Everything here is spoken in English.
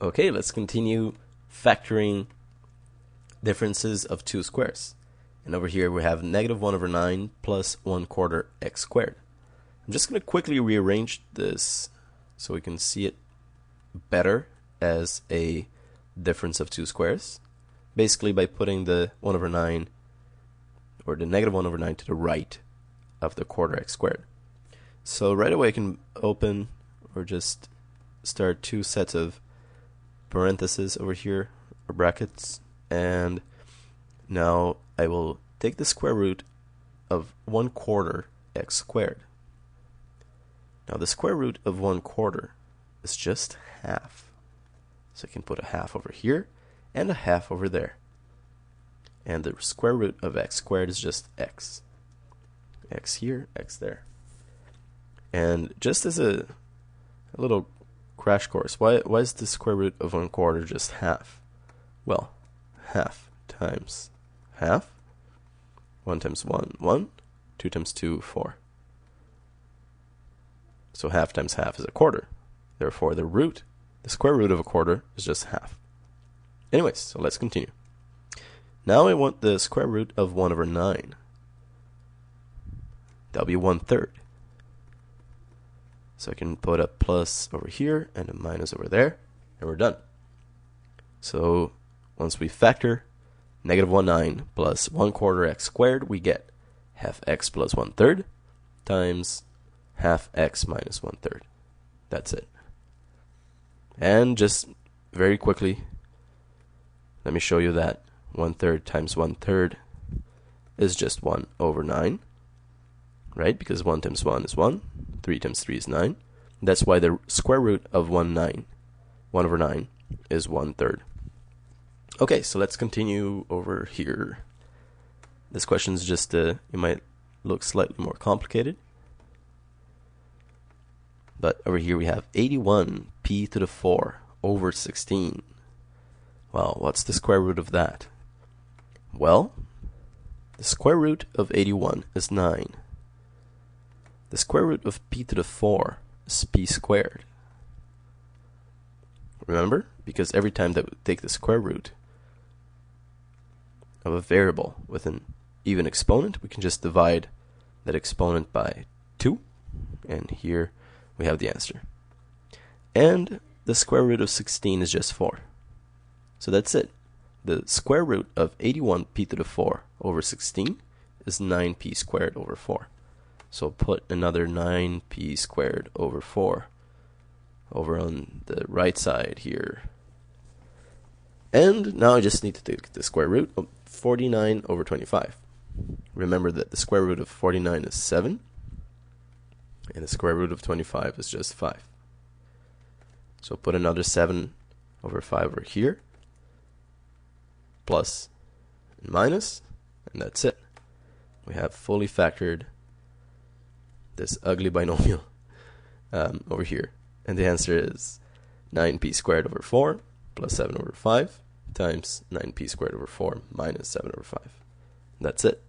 Okay, let's continue factoring differences of two squares. And over here we have negative 1 over 9 plus 1/4 x squared. I'm just going to quickly rearrange this so we can see it better as a difference of two squares. Basically by putting the 1 over 9 or the negative 1 over 9 to the right of the quarter x squared. So right away I can open or just start two sets of parentheses over here, or brackets, and now I will take the square root of 1/4 x squared. Now the square root of 1/4 is just half. So I can put a half over here and a half over there. And the square root of x squared is just x. X here, x there. And just as a little crash course, why is the square root of 1/4 just half? Well, half times half. 1 times 1, 1. 2 times 2, 4. So half times half is a quarter. Therefore, the square root of a quarter is just half. Anyways, so let's continue. Now I want the square root of 1 over 9. That'll be 1/3. So I can put a plus over here and a minus over there, and we're done. So once we factor negative 1/9 plus 1/4 x squared, we get half x plus 1/3 times half x minus 1/3. That's it. And just very quickly, let me show you that 1/3 times 1/3 is just 1 over 9, right? Because 1 times 1 is 1, 3 times 3 is 9. That's why the square root of 1 over 9 is 1/3. Okay, so let's continue over here. This question is just, it might look slightly more complicated. But over here we have 81p to the 4 over 16. Well, what's the square root of that? Well, the square root of 81 is 9. The square root of p to the 4 is p squared. Remember? Because every time that we take the square root of a variable with an even exponent, we can just divide that exponent by 2. And here we have the answer. And the square root of 16 is just 4. So that's it. The square root of 81p to the 4 over 16 is 9p squared over 4. So put another 9p squared over 4 over on the right side here. And now I just need to take the square root of 49 over 25. Remember that the square root of 49 is 7. And the square root of 25 is just 5. So put another 7 over 5 over here. Plus and minus. And that's it. We have fully factored this ugly binomial over here. And the answer is 9p squared over 4 plus 7 over 5 times 9p squared over 4 minus 7 over 5. That's it.